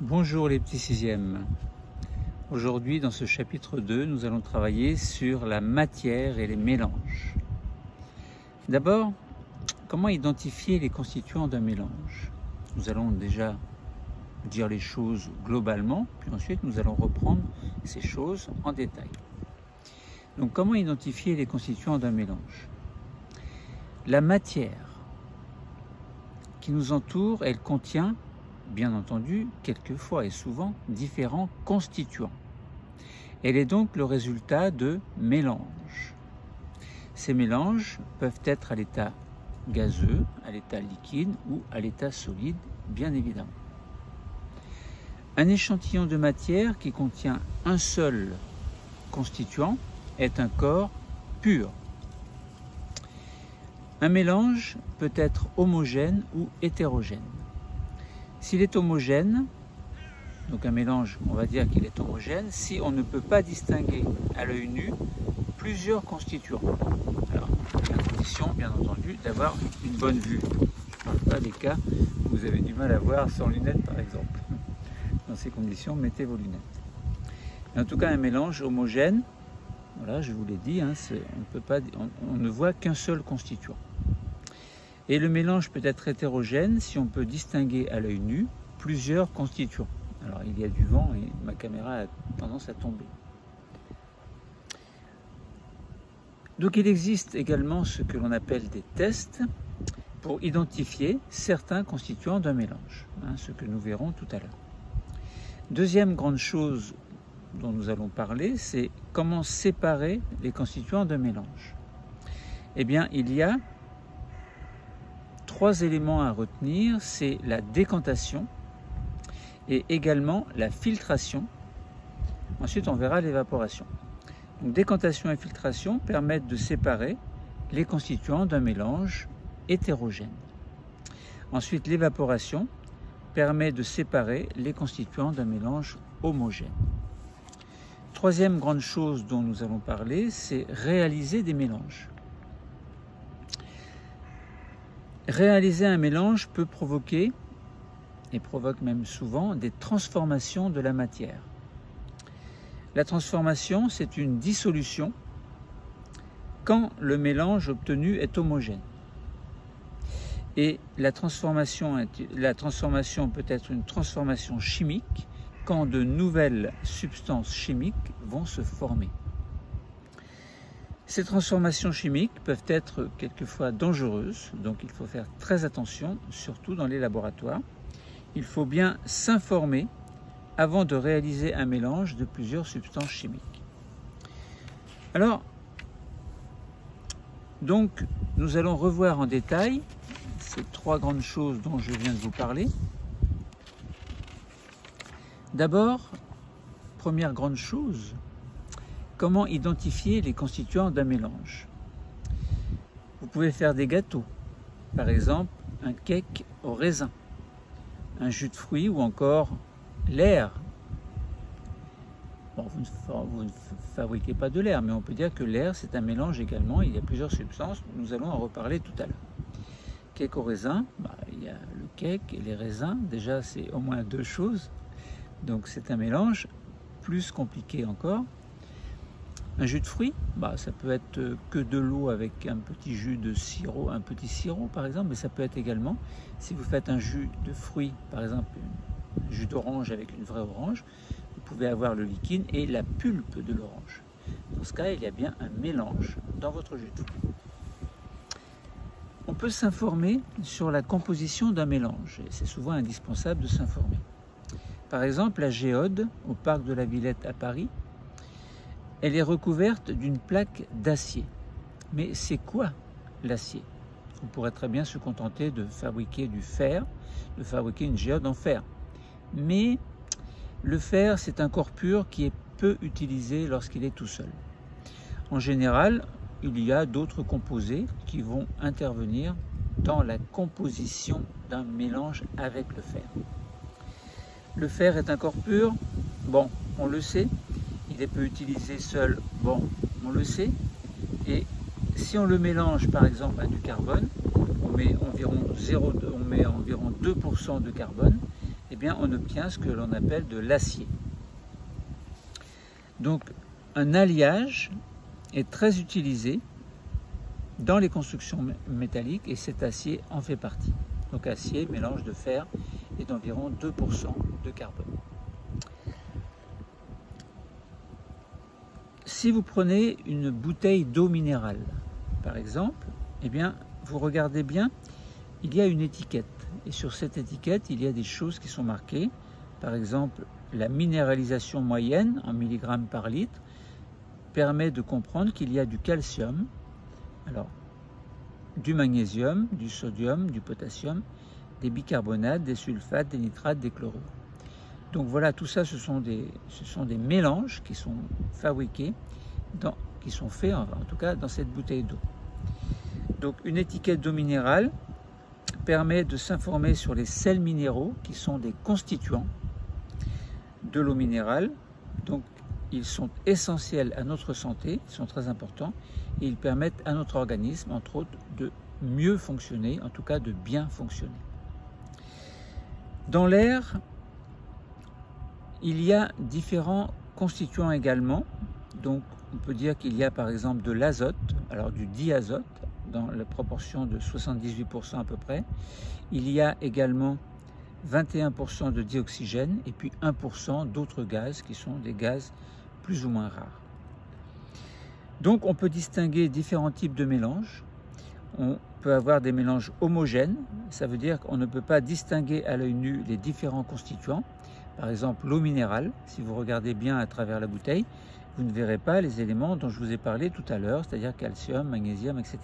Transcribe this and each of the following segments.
Bonjour les petits sixièmes. Aujourd'hui, dans ce chapitre 2, nous allons travailler sur la matière et les mélanges. D'abord, comment identifier les constituants d'un mélange? Nous allons déjà dire les choses globalement, puis ensuite nous allons reprendre ces choses en détail. Donc, comment identifier les constituants d'un mélange? La matière qui nous entoure, elle contient, bien entendu, quelquefois et souvent, différents constituants. Elle est donc le résultat de mélanges. Ces mélanges peuvent être à l'état gazeux, à l'état liquide ou à l'état solide, bien évidemment. Un échantillon de matière qui contient un seul constituant est un corps pur. Un mélange peut être homogène ou hétérogène. S'il est homogène, donc un mélange, on va dire qu'il est homogène, si on ne peut pas distinguer à l'œil nu plusieurs constituants. Alors, à condition, bien entendu, d'avoir une bonne vue. Je ne parle pas des cas où vous avez du mal à voir sans lunettes, par exemple. Dans ces conditions, mettez vos lunettes. En tout cas, un mélange homogène, voilà, je vous l'ai dit, hein, on ne voit qu'un seul constituant. Et le mélange peut être hétérogène si on peut distinguer à l'œil nu plusieurs constituants. Alors il y a du vent et ma caméra a tendance à tomber. Donc il existe également ce que l'on appelle des tests pour identifier certains constituants d'un mélange, hein, ce que nous verrons tout à l'heure. Deuxième grande chose dont nous allons parler, c'est comment séparer les constituants d'un mélange. Eh bien, il y a trois éléments à retenir, c'est la décantation et également la filtration. Ensuite, on verra l'évaporation. Donc, décantation et filtration permettent de séparer les constituants d'un mélange hétérogène. Ensuite, l'évaporation permet de séparer les constituants d'un mélange homogène. Troisième grande chose dont nous allons parler, c'est réaliser des mélanges. Réaliser un mélange peut provoquer, et provoque même souvent, des transformations de la matière. La transformation, c'est une dissolution quand le mélange obtenu est homogène. Et la transformation peut être une transformation chimique quand de nouvelles substances chimiques vont se former. Ces transformations chimiques peuvent être quelquefois dangereuses, donc il faut faire très attention, surtout dans les laboratoires. Il faut bien s'informer avant de réaliser un mélange de plusieurs substances chimiques. Alors, donc, nous allons revoir en détail ces trois grandes choses dont je viens de vous parler. D'abord, première grande chose, comment identifier les constituants d'un mélange? Vous pouvez faire des gâteaux, par exemple un cake au raisin, un jus de fruits ou encore l'air. Bon, vous ne fabriquez pas de l'air, mais on peut dire que l'air c'est un mélange également, il y a plusieurs substances, nous allons en reparler tout à l'heure. Cake au raisin, il y a le cake et les raisins, déjà c'est au moins deux choses, donc c'est un mélange plus compliqué encore. Un jus de fruits, ça peut être que de l'eau avec un petit jus de sirop, un petit sirop par exemple, mais ça peut être également, si vous faites un jus de fruits, par exemple un jus d'orange avec une vraie orange, vous pouvez avoir le liquide et la pulpe de l'orange. Dans ce cas, il y a bien un mélange dans votre jus de fruits. On peut s'informer sur la composition d'un mélange, et c'est souvent indispensable de s'informer. Par exemple, la géode au parc de la Villette à Paris, elle est recouverte d'une plaque d'acier. Mais c'est quoi l'acier? On pourrait très bien se contenter de fabriquer du fer, de fabriquer une géode en fer. Mais le fer, c'est un corps pur qui est peu utilisé lorsqu'il est tout seul. En général, il y a d'autres composés qui vont intervenir dans la composition d'un mélange avec le fer. Le fer est un corps pur, bon, on le sait. Il est peu utilisé seul, bon, on le sait. Et si on le mélange par exemple à du carbone, on met environ 2% de carbone, eh bien, on obtient ce que l'on appelle de l'acier. Donc, un alliage est très utilisé dans les constructions métalliques et cet acier en fait partie. Donc, acier, mélange de fer et d'environ 2% de carbone. Si vous prenez une bouteille d'eau minérale, par exemple, eh bien, vous regardez bien, il y a une étiquette. Et sur cette étiquette, il y a des choses qui sont marquées. Par exemple, la minéralisation moyenne en milligrammes par litre permet de comprendre qu'il y a du calcium, alors du magnésium, du sodium, du potassium, des bicarbonates, des sulfates, des nitrates, des chlorures. Donc voilà, tout ça, ce sont des mélanges qui sont fabriqués, qui sont faits en tout cas dans cette bouteille d'eau. Donc une étiquette d'eau minérale permet de s'informer sur les sels minéraux qui sont des constituants de l'eau minérale. Donc ils sont essentiels à notre santé, ils sont très importants et ils permettent à notre organisme, entre autres, de mieux fonctionner, en tout cas de bien fonctionner. Dans l'air, il y a différents constituants également. Donc on peut dire qu'il y a par exemple de l'azote, alors du diazote, dans la proportion de 78% à peu près. Il y a également 21% de dioxygène et puis 1% d'autres gaz qui sont des gaz plus ou moins rares. Donc on peut distinguer différents types de mélanges. On peut avoir des mélanges homogènes, ça veut dire qu'on ne peut pas distinguer à l'œil nu les différents constituants. Par exemple l'eau minérale, si vous regardez bien à travers la bouteille, vous ne verrez pas les éléments dont je vous ai parlé tout à l'heure, c'est-à-dire calcium, magnésium, etc.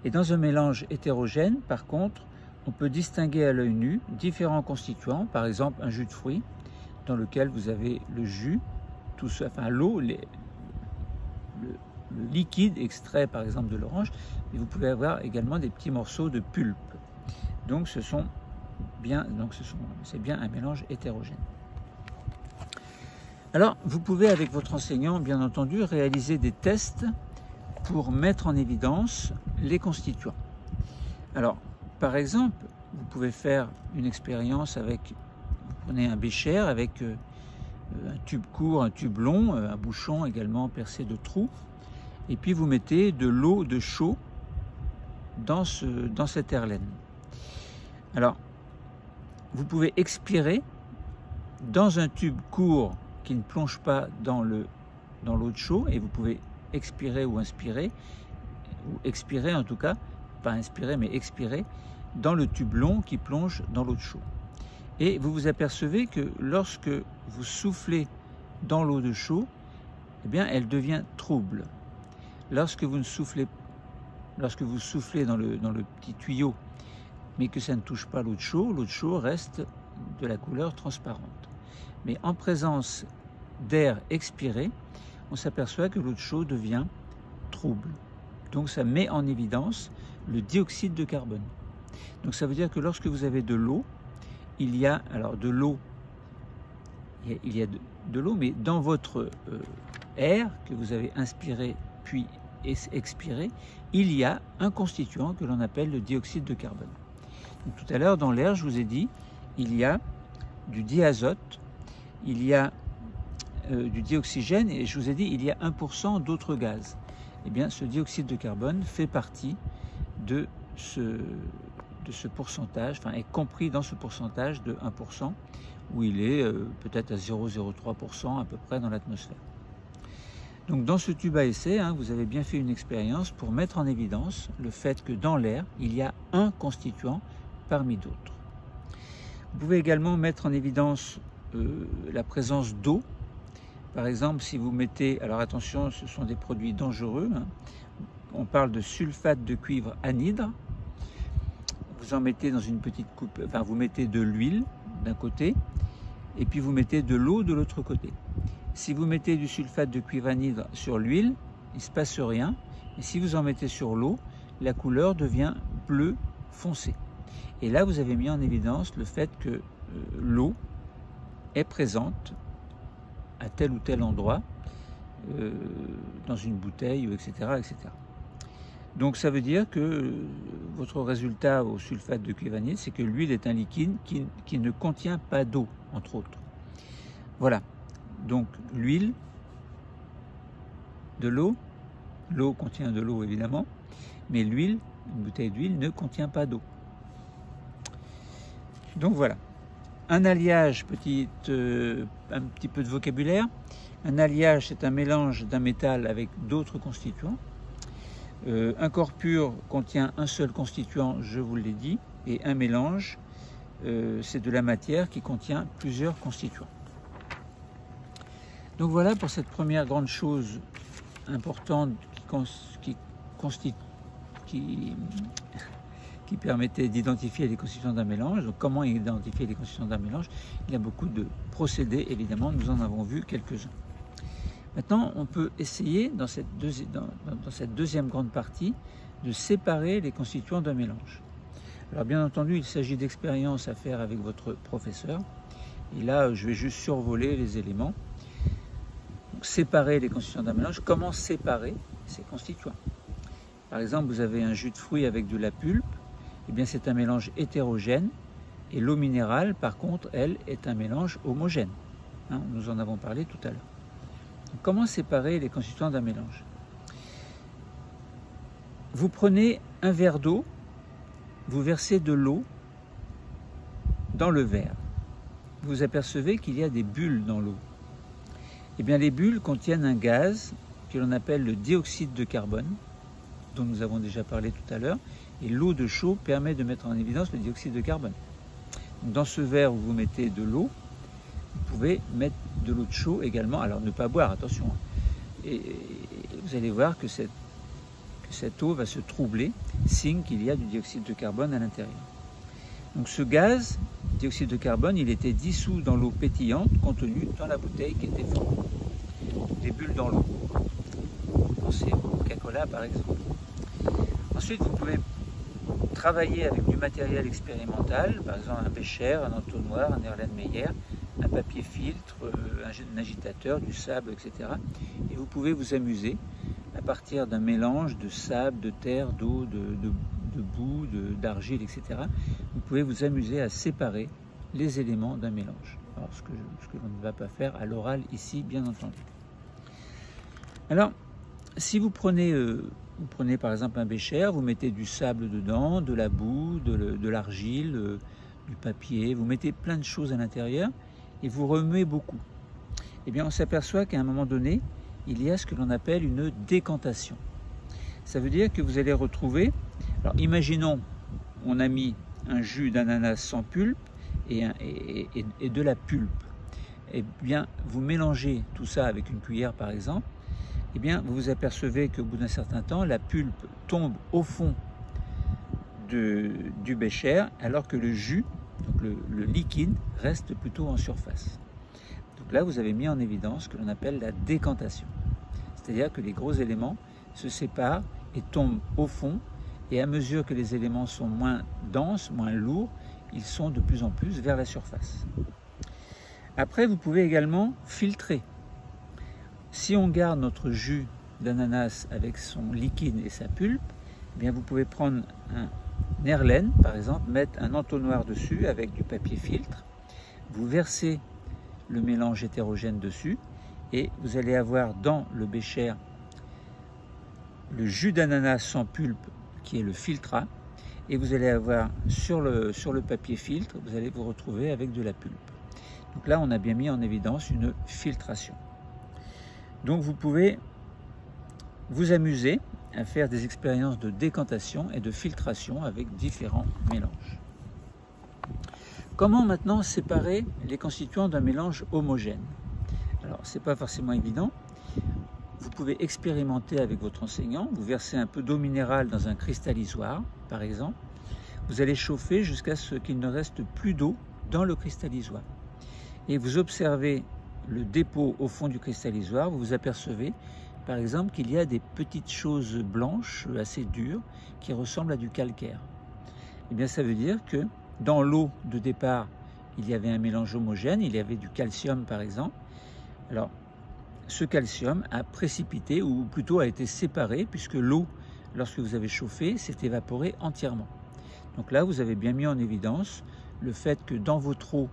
Et dans un mélange hétérogène, par contre, on peut distinguer à l'œil nu différents constituants, par exemple un jus de fruits, dans lequel vous avez le jus, enfin l'eau, le liquide extrait par exemple de l'orange, mais vous pouvez avoir également des petits morceaux de pulpe. Donc c'est bien un mélange hétérogène. Alors vous pouvez avec votre enseignant bien entendu réaliser des tests pour mettre en évidence les constituants. Alors par exemple, vous pouvez faire une expérience vous prenez un bécher avec un tube court, un tube long, un bouchon également percé de trous, et puis vous mettez de l'eau de chaux dans cette herlaine. Alors, vous pouvez expirer dans un tube court qui ne plonge pas dans l'eau de chaux, et vous pouvez expirer ou inspirer, ou expirer en tout cas, pas inspirer mais expirer, dans le tube long qui plonge dans l'eau de chaux. Et vous vous apercevez que lorsque vous soufflez dans l'eau de chaux, eh bien, elle devient trouble. Lorsque vous soufflez dans le petit tuyau, mais que ça ne touche pas l'eau de chaux reste de la couleur transparente. Mais en présence d'air expiré, on s'aperçoit que l'eau de chaux devient trouble. Donc ça met en évidence le dioxyde de carbone. Donc ça veut dire que lorsque vous avez de l'eau, il y a de l'eau, mais dans votre air que vous avez inspiré puis expiré, il y a un constituant que l'on appelle le dioxyde de carbone. Donc, tout à l'heure dans l'air, je vous ai dit, il y a du diazote, il y a du dioxygène et je vous ai dit il y a 1% d'autres gaz. Eh bien ce dioxyde de carbone fait partie de ce pourcentage, enfin est compris dans ce pourcentage de 1%, où il est peut-être à 0,03% à peu près dans l'atmosphère. Donc dans ce tube à essai, vous avez bien fait une expérience pour mettre en évidence le fait que dans l'air, il y a un constituant parmi d'autres. Vous pouvez également mettre en évidence la présence d'eau. Par exemple, si vous mettez, alors attention, ce sont des produits dangereux, on parle de sulfate de cuivre anhydre. Vous en mettez dans une petite coupe, enfin vous mettez de l'huile d'un côté et puis vous mettez de l'eau de l'autre côté. Si vous mettez du sulfate de cuivre anhydre sur l'huile, il ne se passe rien. Et si vous en mettez sur l'eau, la couleur devient bleu foncé. Et là, vous avez mis en évidence le fait que l'eau est présente à tel ou tel endroit, dans une bouteille, etc., etc. Donc ça veut dire que votre résultat au sulfate de cuivre-vanille, c'est que l'huile est un liquide qui ne contient pas d'eau, entre autres. Voilà, donc l'huile, de l'eau contient de l'eau évidemment, mais l'huile, une bouteille d'huile ne contient pas d'eau. Donc voilà, un alliage, un petit peu de vocabulaire. Un alliage, c'est un mélange d'un métal avec d'autres constituants. Un corps pur contient un seul constituant, je vous l'ai dit, et un mélange, c'est de la matière qui contient plusieurs constituants. Donc voilà pour cette première grande chose importante qui permettait d'identifier les constituants d'un mélange. Donc comment identifier les constituants d'un mélange? Il y a beaucoup de procédés, évidemment, nous en avons vu quelques-uns. Maintenant, on peut essayer, dans cette deuxième grande partie, de séparer les constituants d'un mélange. Alors bien entendu, il s'agit d'expériences à faire avec votre professeur. Et là, je vais juste survoler les éléments. Donc, séparer les constituants d'un mélange. Comment séparer ces constituants? Par exemple, vous avez un jus de fruits avec de la pulpe. Eh bien, c'est un mélange hétérogène. Et l'eau minérale, par contre, elle, est un mélange homogène. Hein, nous en avons parlé tout à l'heure. Comment séparer les constituants d'un mélange? Vous prenez un verre d'eau, vous versez de l'eau dans le verre. Vous apercevez qu'il y a des bulles dans l'eau. Eh bien, les bulles contiennent un gaz que l'on appelle le dioxyde de carbone, dont nous avons déjà parlé tout à l'heure, et l'eau de chaud permet de mettre en évidence le dioxyde de carbone. Donc, dans ce verre où vous mettez de l'eau, vous pouvez mettre de l'eau de chaud également, alors ne pas boire, attention. Et vous allez voir que cette eau va se troubler, signe qu'il y a du dioxyde de carbone à l'intérieur. Donc ce gaz, dioxyde de carbone, il était dissous dans l'eau pétillante contenue dans la bouteille qui était formée. Des bulles dans l'eau. Pensez au Coca-Cola par exemple. Ensuite, vous pouvez travailler avec du matériel expérimental, par exemple un bécher, un entonnoir, un Erlenmeyer, un papier filtre, un agitateur, du sable, etc. Et vous pouvez vous amuser à partir d'un mélange de sable, de terre, d'eau, de boue, d'argile, etc. Vous pouvez vous amuser à séparer les éléments d'un mélange. Alors, ce que l'on ne va pas faire à l'oral ici, bien entendu. Alors, si vous prenez par exemple un bécher, vous mettez du sable dedans, de la boue, de l'argile, du papier, vous mettez plein de choses à l'intérieur et vous remuez beaucoup. Eh bien, on s'aperçoit qu'à un moment donné, il y a ce que l'on appelle une décantation. Ça veut dire que vous allez retrouver, alors imaginons, on a mis un jus d'ananas sans pulpe et de la pulpe. Eh bien, vous mélangez tout ça avec une cuillère par exemple, eh bien, vous vous apercevez qu'au bout d'un certain temps, la pulpe tombe au fond du bécher, alors que le jus, donc le liquide, reste plutôt en surface. Donc là, vous avez mis en évidence ce que l'on appelle la décantation. C'est-à-dire que les gros éléments se séparent et tombent au fond, et à mesure que les éléments sont moins denses, moins lourds, ils sont de plus en plus vers la surface. Après, vous pouvez également filtrer. Si on garde notre jus d'ananas avec son liquide et sa pulpe, eh bien vous pouvez prendre un Erlen, par exemple, mettre un entonnoir dessus avec du papier filtre, vous versez le mélange hétérogène dessus et vous allez avoir dans le bécher le jus d'ananas sans pulpe qui est le filtrat, et vous allez avoir sur le papier filtre, vous allez vous retrouver avec de la pulpe. Donc là, on a bien mis en évidence une filtration. Donc vous pouvez vous amuser à faire des expériences de décantation et de filtration avec différents mélanges. Comment maintenant séparer les constituants d'un mélange homogène? Alors, ce n'est pas forcément évident. Vous pouvez expérimenter avec votre enseignant. Vous versez un peu d'eau minérale dans un cristallisoire, par exemple. Vous allez chauffer jusqu'à ce qu'il ne reste plus d'eau dans le cristallisoire. Et vous observez le dépôt au fond du cristallisoire. Vous vous apercevez, par exemple, qu'il y a des petites choses blanches assez dures qui ressemblent à du calcaire. Eh bien, ça veut dire que dans l'eau de départ, il y avait un mélange homogène, il y avait du calcium par exemple. Alors, ce calcium a précipité, ou plutôt a été séparé, puisque l'eau lorsque vous avez chauffé, s'est évaporé entièrement. Donc là, vous avez bien mis en évidence le fait que dans votre eau,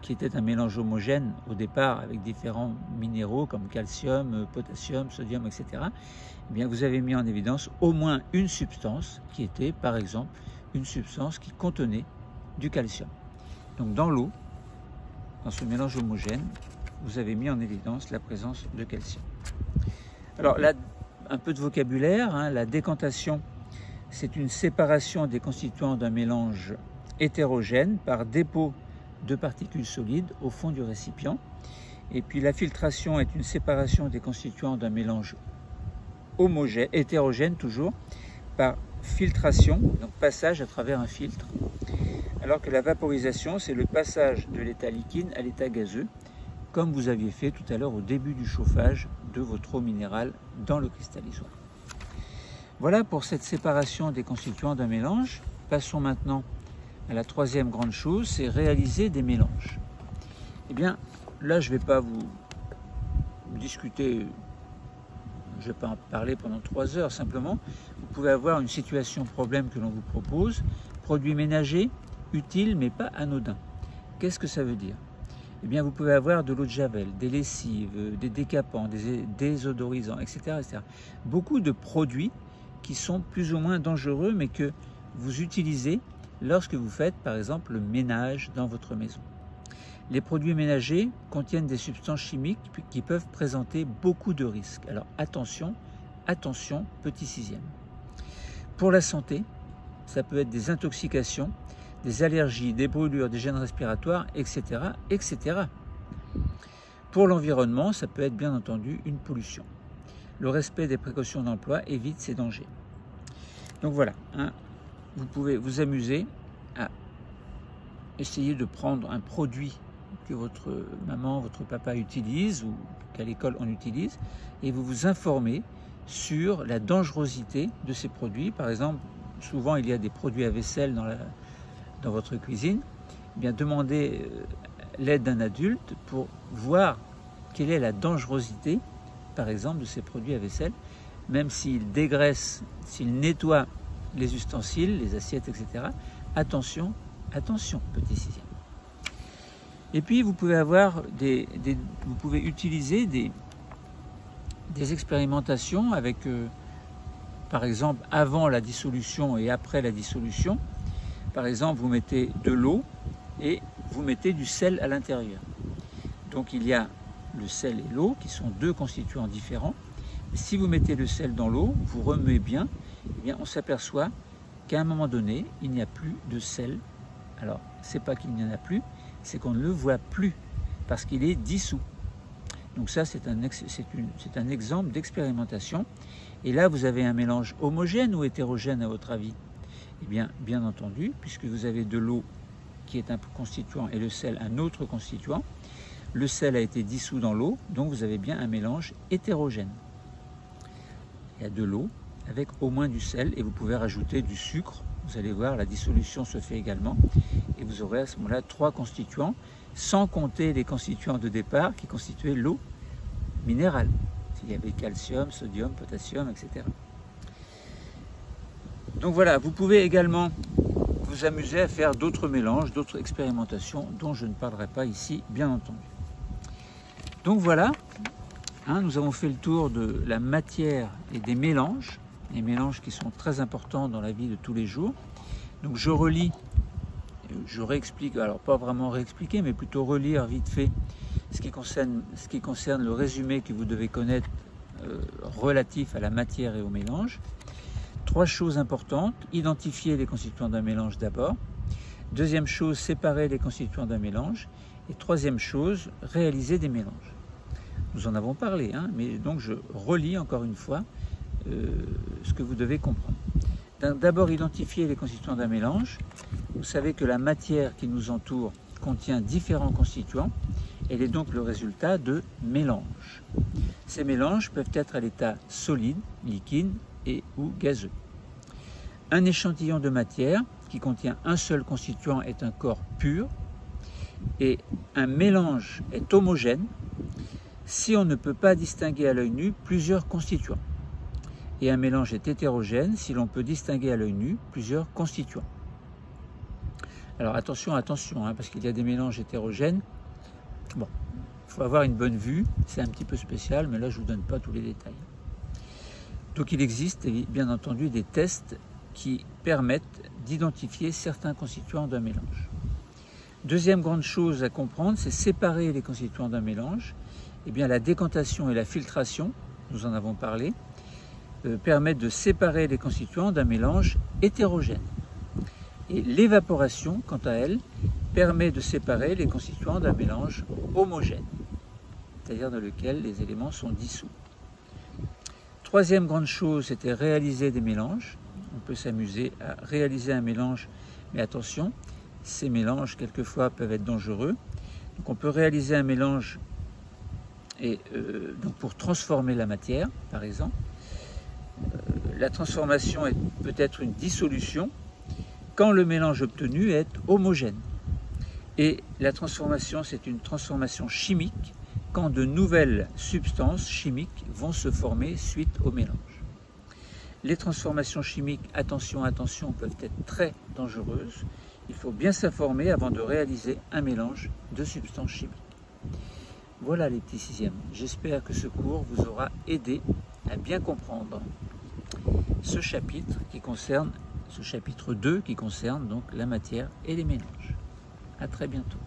qui était un mélange homogène au départ avec différents minéraux comme calcium, potassium, sodium, etc., eh bien vous avez mis en évidence au moins une substance qui était, par exemple, une substance qui contenait du calcium. Donc dans l'eau, dans ce mélange homogène, vous avez mis en évidence la présence de calcium. Alors là, un peu de vocabulaire, hein, la décantation, c'est une séparation des constituants d'un mélange hétérogène par dépôt de particules solides au fond du récipient. Et puis la filtration est une séparation des constituants d'un mélange homogène, hétérogène toujours, par filtration, donc passage à travers un filtre. Alors que la vaporisation, c'est le passage de l'état liquide à l'état gazeux, comme vous aviez fait tout à l'heure au début du chauffage de votre eau minérale dans le cristallisoir. Voilà pour cette séparation des constituants d'un mélange. Passons maintenant à la troisième grande chose, c'est réaliser des mélanges. Eh bien, là, je ne vais pas vous discuter, je ne vais pas en parler pendant 3 heures, simplement, vous pouvez avoir une situation problème que l'on vous propose, produit ménager, utile mais pas anodin. Qu'est-ce que ça veut dire? Eh bien, vous pouvez avoir de l'eau de javel, des lessives, des décapants, des désodorisants, etc., etc. Beaucoup de produits qui sont plus ou moins dangereux, mais que vous utilisez lorsque vous faites, par exemple, le ménage dans votre maison. Les produits ménagers contiennent des substances chimiques qui peuvent présenter beaucoup de risques. Alors attention, attention, petit sixième. Pour la santé, ça peut être des intoxications, des allergies, des brûlures, des gènes respiratoires, etc., etc. Pour l'environnement, ça peut être bien entendu une pollution. Le respect des précautions d'emploi évite ces dangers. Donc voilà, hein, vous pouvez vous amuser à essayer de prendre un produit que votre maman, votre papa utilise ou qu'à l'école on utilise et vous vous informez sur la dangerosité de ces produits. Par exemple, souvent il y a des produits à vaisselle dans votre cuisine. Eh bien, demandez l'aide d'un adulte pour voir quelle est la dangerosité, par exemple, de ces produits à vaisselle, même s'ils dégraissent, s'ils nettoient les ustensiles, les assiettes, etc. Attention, attention, petit sixième. Et puis, vous pouvez avoir vous pouvez utiliser des expérimentations avec, par exemple, avant la dissolution et après la dissolution. Par exemple, vous mettez de l'eau et vous mettez du sel à l'intérieur. Donc, il y a le sel et l'eau qui sont deux constituants différents. Si vous mettez le sel dans l'eau, vous remuez bien, eh bien on s'aperçoit qu'à un moment donné, il n'y a plus de sel. Alors, c'est pas qu'il n'y en a plus, c'est qu'on ne le voit plus parce qu'il est dissous. Donc ça, c'est un exemple d'expérimentation. Et là, vous avez un mélange homogène ou hétérogène à votre avis? Eh bien, bien entendu, puisque vous avez de l'eau qui est un constituant et le sel un autre constituant, le sel a été dissous dans l'eau, donc vous avez bien un mélange hétérogène. Il y a de l'eau avec au moins du sel et vous pouvez rajouter du sucre. Vous allez voir, la dissolution se fait également et vous aurez à ce moment-là 3 constituants, sans compter les constituants de départ qui constituaient l'eau minérale. Il y avait calcium, sodium, potassium, etc. Donc voilà, vous pouvez également vous amuser à faire d'autres mélanges, d'autres expérimentations dont je ne parlerai pas ici, bien entendu. Donc voilà, hein, nous avons fait le tour de la matière et des mélanges, les mélanges qui sont très importants dans la vie de tous les jours. Donc je relis, je réexplique, alors pas vraiment réexpliquer, mais plutôt relire vite fait ce qui concerne le résumé que vous devez connaître relatif à la matière et au mélange. 3 choses importantes: identifier les constituants d'un mélange d'abord. Deuxième chose, séparer les constituants d'un mélange. Et troisième chose, réaliser des mélanges. Nous en avons parlé, hein, mais donc je relis encore une fois ce que vous devez comprendre. D'abord, identifier les constituants d'un mélange. Vous savez que la matière qui nous entoure contient différents constituants. Elle est donc le résultat de mélanges. Ces mélanges peuvent être à l'état solide, liquide et ou gazeux. Un échantillon de matière qui contient un seul constituant est un corps pur et un mélange est homogène si on ne peut pas distinguer à l'œil nu plusieurs constituants. et un mélange est hétérogène si l'on peut distinguer à l'œil nu plusieurs constituants. Alors attention, parce qu'il y a des mélanges hétérogènes. Bon, il faut avoir une bonne vue, c'est un petit peu spécial, mais là je ne vous donne pas tous les détails. Donc il existe bien entendu des tests qui permettent d'identifier certains constituants d'un mélange. Deuxième grande chose à comprendre, c'est séparer les constituants d'un mélange. Eh bien, la décantation et la filtration, nous en avons parlé, permettent de séparer les constituants d'un mélange hétérogène. Et l'évaporation, quant à elle, permet de séparer les constituants d'un mélange homogène, c'est-à-dire dans lequel les éléments sont dissous. Troisième grande chose, c'était réaliser des mélanges. On peut s'amuser à réaliser un mélange, mais attention, ces mélanges, quelquefois, peuvent être dangereux. Donc on peut réaliser un mélange donc pour transformer la matière, par exemple. La transformation est peut-être une dissolution quand le mélange obtenu est homogène. Et la transformation, c'est une transformation chimique quand de nouvelles substances chimiques vont se former suite au mélange. Les transformations chimiques, attention, peuvent être très dangereuses. Il faut bien s'informer avant de réaliser un mélange de substances chimiques. Voilà les petits sixièmes. J'espère que ce cours vous aura aidé à bien comprendre ce chapitre 2 qui concerne donc la matière et les mélanges. À très bientôt.